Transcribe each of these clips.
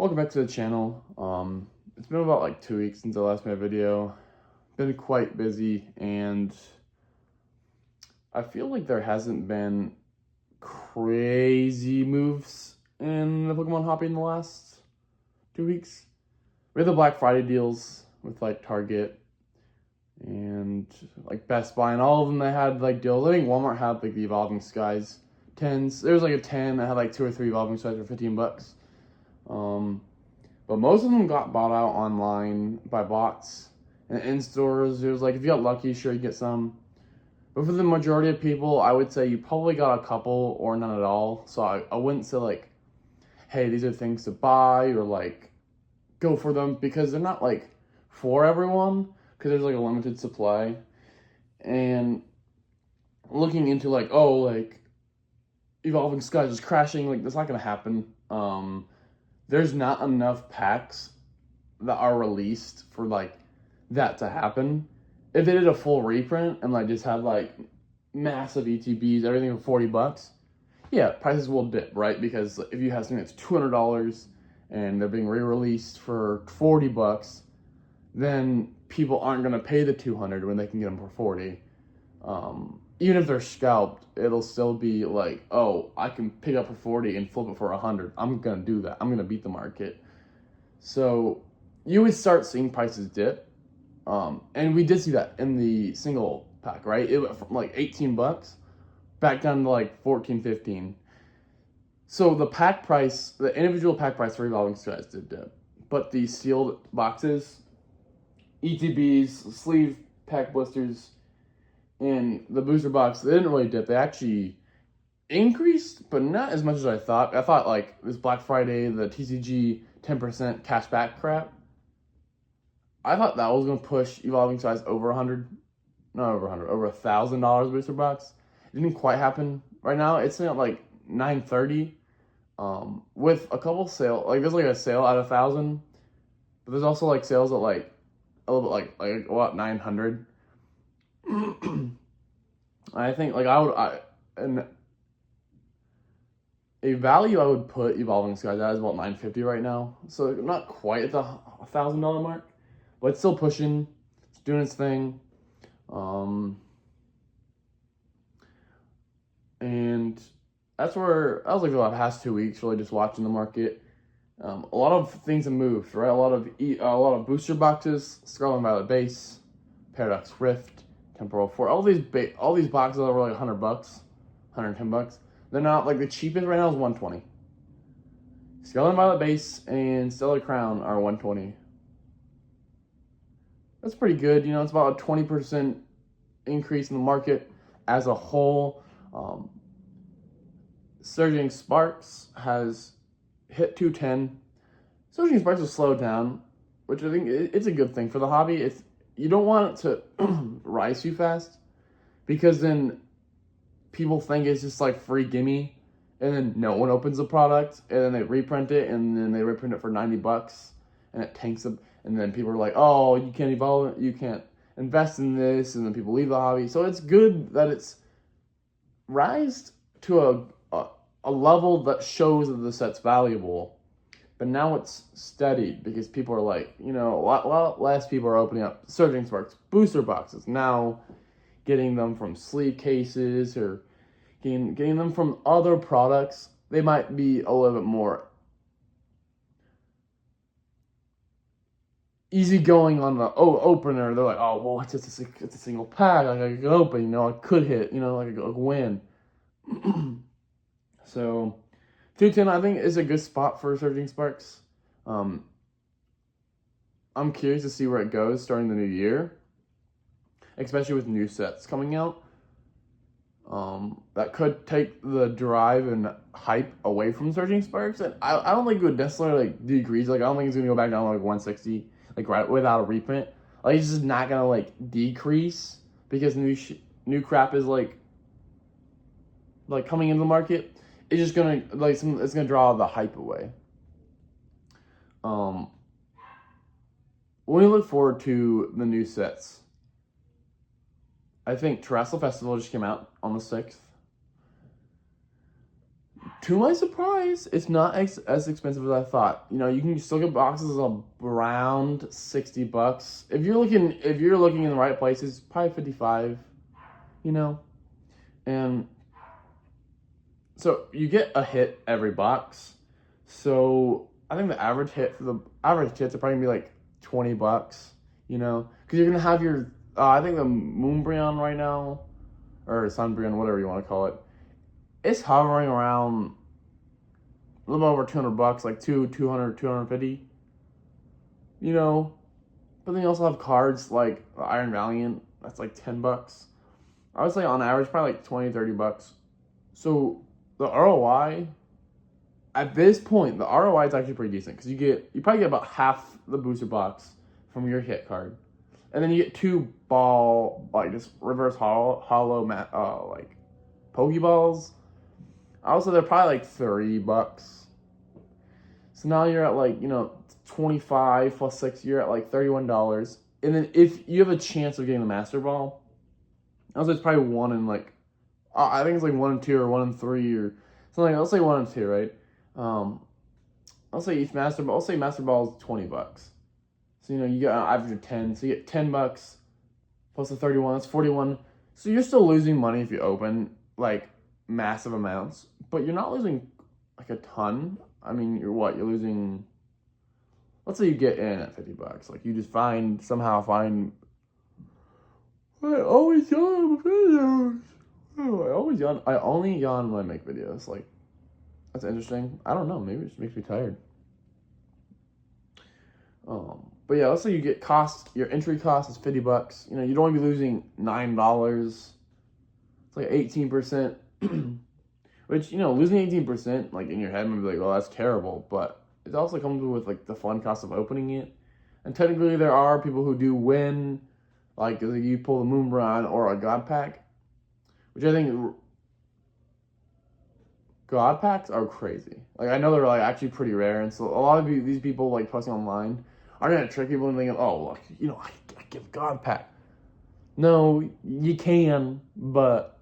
Welcome back to the channel. It's been about like 2 weeks since I last made a video. Been quite busy, and I feel like there hasn't been crazy moves in the Pokemon hobby in the last 2 weeks. We had the Black Friday deals with like Target and like Best Buy, and all of them they had like deals. I think Walmart had like the Evolving Skies 10s. There was like a 10 that had like 2 or 3 Evolving Skies for $15. But most of them got bought out online by bots. And in stores, it was like, if you got lucky, sure, you get some. But for the majority of people, I would say you probably got a couple or none at all. So I wouldn't say like, hey, these are things to buy or like go for them, because they're not like for everyone, because there's like a limited supply. And looking into like, oh, like Evolving Skies is crashing, like that's not gonna happen. There's not enough packs that are released for like that to happen. If they did a full reprint and like just had like massive ETBs, everything for $40, yeah, prices will dip, right? Because if you have something that's $200 and they're being re-released for $40, then people aren't gonna pay the $200 when they can get them for $40. Even if they're scalped, it'll still be like, oh, I can pick up for $40 and flip it for $100. I'm gonna do that. I'm gonna beat the market. So you would start seeing prices dip, and we did see that in the single pack, right? It went from like $18 back down to like 14, 15. So the pack price, the individual pack price for Evolving Skies did dip, but the sealed boxes, ETBs, sleeve pack blisters, and the booster box, they didn't really dip. They actually increased, but not as much as I thought. I thought like this Black Friday, the TCG 10% cash back crap, I thought that was going to push Evolving Skies over 100, not over 100, over $1,000 booster box. It didn't quite happen. Right now, it's at like 930, with a couple sale, like there's like a sale at 1,000, but there's also like sales at like a little bit like what, 900. I think like and a value I would put Evolving Skies at is about 950 right now. So not quite at the $1,000 mark, but it's still pushing. It's doing its thing. And that's where I was like the past 2 weeks, really just watching the market. A lot of things have moved, right? A lot of booster boxes, Scarlet and Violet base, Paradox Rift, Temporal 4. All these boxes that were like $100, $110. They're not like the cheapest right now is 120. Scarlet and Violet base and Stellar Crown are 120. That's pretty good. You know, it's about a 20% increase in the market as a whole. Surging Sparks has hit 210. Surging Sparks has slowed down, which I think it's a good thing for the hobby. You don't want it to rise too fast, because then people think it's just like free gimme, and then no one opens the product, and then they reprint it, and then they reprint it for $90, and it tanks them, and then people are like, oh, you can't evolve, you can't invest in this, and then people leave the hobby. So it's good that it's rised to a level that shows that the set's valuable, but now it's steadied because people are like, you know, a lot less people are opening up Surging Sparks booster boxes now, getting them from sleeve cases or getting them from other products. They might be a little bit more easygoing on the opener. They're like, oh, well, it's a single pack. Like, I could open, you know, I could hit, you know, like a win. So 210, I think, is a good spot for Surging Sparks. I'm curious to see where it goes starting the new year, especially with new sets coming out. That could take the drive and hype away from Surging Sparks, and I don't think it would necessarily like decrease. Like I don't think it's gonna go back down to like 160, like right without a reprint. Like it's just not gonna like decrease because new crap is like coming into the market. It's just gonna it's gonna draw the hype away. When we look forward to the new sets, I think Terrestrial Festival just came out on the 6th. to my surprise, it's not as expensive as I thought. You know, you can still get boxes of around $60. If you're looking in the right places, probably 55. You know, and so you get a hit every box. So I think the average hits are probably gonna be like $20. You know, because you're gonna have your I think the Moonbreon right now, or Sunbreon, whatever you want to call it, it's hovering around a little over $200, like 250. You know, but then you also have cards like Iron Valiant, that's like $10. I would say on average probably like $20-$30. So the ROI at this point, the ROI is actually pretty decent because you probably get about half the booster box from your hit card, and then you get two ball like just reverse hollow like Pokeballs. I would say they're probably like $30. So now you're at like 25 plus 6, you're at like $31. And then if you have a chance of getting the Master Ball, I would say it's probably one in like I think it's like 1 and 2 or 1 and 3 or something. I'll say 1 and 2, right? I'll say each Master Ball. I'll say Master Ball is $20. So you get an average of 10. So you get $10 plus the 31. That's 41. So you're still losing money if you open like massive amounts, but you're not losing like a ton. I mean, you're losing. Let's say you get in at $50. Like you just somehow find. I always yawn with videos. Oh, I always yawn. I only yawn when I make videos. Like, that's interesting. I don't know. Maybe it just makes me tired. But yeah, let's say you get your entry cost is $50. You'd only be losing $9. It's like 18%. Which, losing 18%, like in your head, might be like, oh, that's terrible. But it also comes with like the fun cost of opening it. And technically, there are people who do win. Like, you pull the Moonbreon or a God Pack, which I think God Packs are crazy. Like, I know they're like actually pretty rare, and so a lot of these people like posting online are gonna trick people and thinking, oh, look, I give God Pack. No, you can, but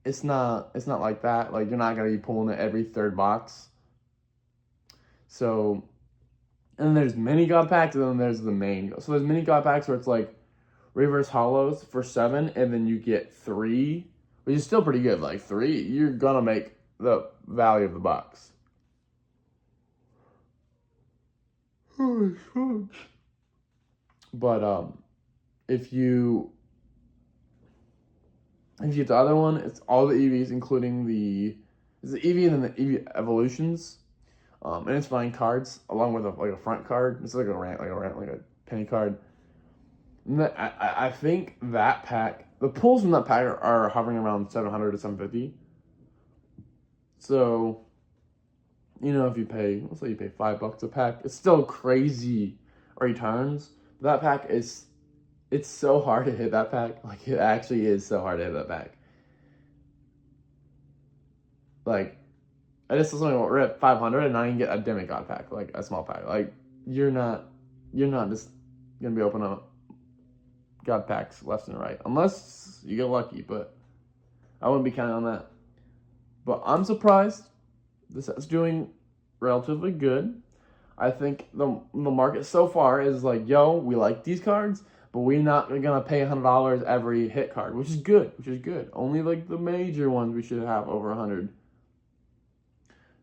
it's not like that. Like, you're not gonna be pulling it every third box. So, and then there's mini God Packs, and then there's the main. So there's mini God Packs where it's like reverse hollows for 7, and then you get 3, which is still pretty good. Like 3, you're gonna make the value of the box. But if you get the other one, it's all the EVs, including the EV and then the EV evolutions, and it's 9 cards along with a front card. It's like a penny card. And I think that pack, the pulls from that pack are hovering around 700 to 750. So, if you pay, let's say you pay $5 a pack, it's still crazy returns. That pack it's so hard to hit that pack. Like, it actually is so hard to hit that pack. Like, I just saw something we're at 500 and now you can get a demigod pack, like a small pack. Like, you're not just gonna be opening up God packs left and right, unless you get lucky, but I wouldn't be counting on that. But I'm surprised this set's doing relatively good. I think the market so far is like, yo, we like these cards, but we're not gonna pay $100 every hit card, which is good. Only like the major ones we should have over 100.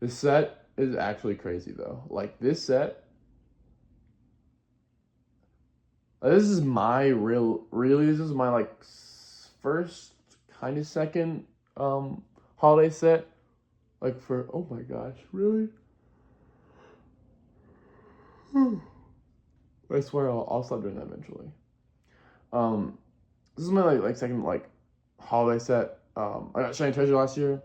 This set is actually crazy though. Like this set. This is my this is my like first kind of second holiday set. Like for, oh my gosh, really? I swear I'll stop doing that eventually. This is my like second like holiday set. I got Shiny Treasure last year.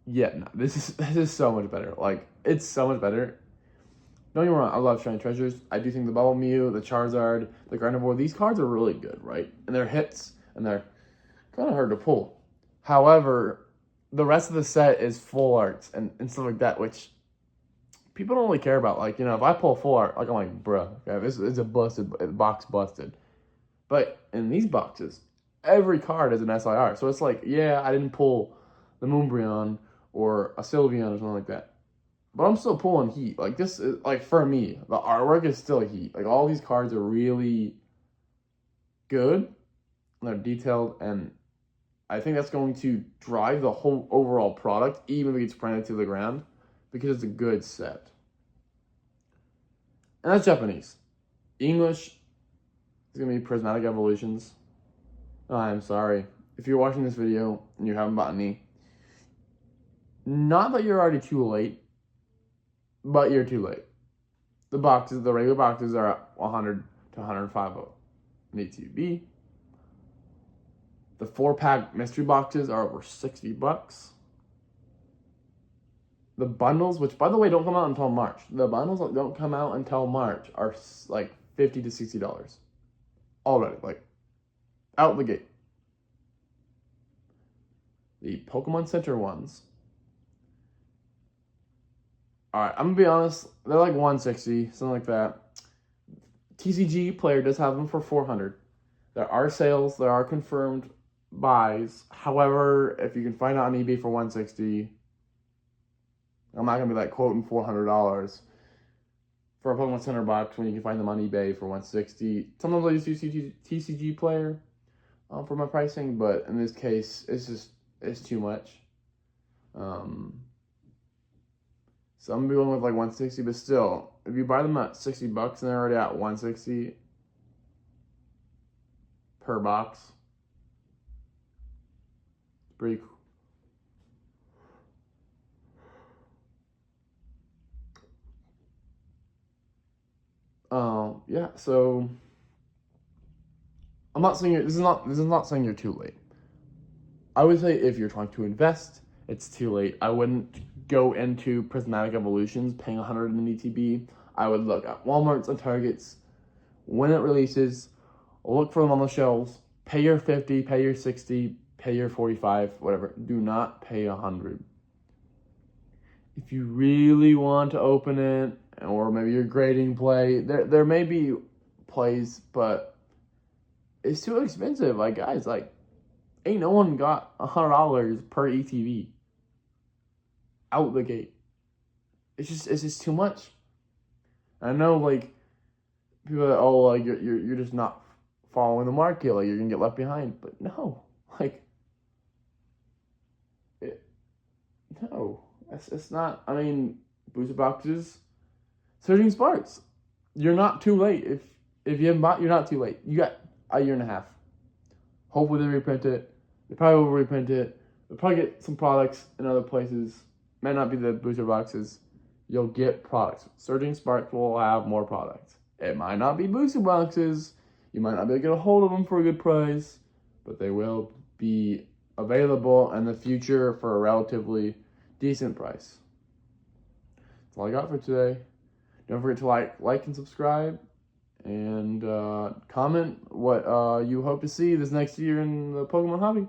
Yeah, no, this is so much better. Like, it's so much better. Don't get me wrong, I love Shiny Treasures. I do think the Bubble Mew, the Charizard, the Gardevoir, these cards are really good, right? And they're hits, and they're kind of hard to pull. However, the rest of the set is full arts and stuff like that, which people don't really care about. Like, if I pull full art, like, I'm like, bruh, okay, this is a box busted. But in these boxes, every card is an SIR. So it's like, yeah, I didn't pull the Moonbryon or a Sylveon or something like that, but I'm still pulling heat. Like, this is, like, for me, the artwork is still heat. Like, all these cards are really good. They're detailed, and I think that's going to drive the whole overall product, even if it gets printed to the ground, because it's a good set. And that's Japanese. English is going to be Prismatic Evolutions. I'm sorry. If you're watching this video and you haven't bought any, not that you're already too late, but you're too late. The regular boxes are at 100 to 105 in ATB. The 4-pack mystery boxes are over $60. The bundles, which by the way don't come out until March. The bundles that don't come out until March are like $50 to $60 already, like out the gate. The Pokemon Center ones. Alright, I'm gonna be honest, they're like $160, something like that. TCG Player does have them for $400. There are sales, there are confirmed buys. However, if you can find it on eBay for $160, I'm not gonna be like quoting $400 for a Pokemon Center box when you can find them on eBay for $160. Sometimes I use TCG Player for my pricing, but in this case, it's too much. So I'm gonna be going with like $160, but still, if you buy them at $60 and they're already at $160 per box, it's pretty cool. Yeah, so I'm not saying this is not saying you're too late. I would say if you're trying to invest, it's too late. I wouldn't go into Prismatic Evolutions paying 100 in ETB. I would look at Walmart's and Target's when it releases, look for them on the shelves, pay your 50, pay your 60, pay your 45, whatever. Do not pay 100. If you really want to open it, or maybe you're grading play, there may be plays, but it's too expensive. Like, guys, like, ain't no one got $100 per ETB out the gate. It's just too much. I know, like, people are, oh, like, you're just not following the market, like, you're gonna get left behind. But no, like, it's not. I mean, booster boxes, Surging Sparks, you're not too late. If you haven't bought, you're not too late. You got a year and a half. Hopefully they reprint it. They probably will reprint it. They'll probably get some products in other places. Might not be the booster boxes. You'll get products. Surging Sparks will have more products. It might not be booster boxes. You might not be able to get a hold of them for a good price, but they will be available in the future for a relatively decent price. That's all I got for today. Don't forget to like and subscribe, and comment what you hope to see this next year in the Pokemon hobby.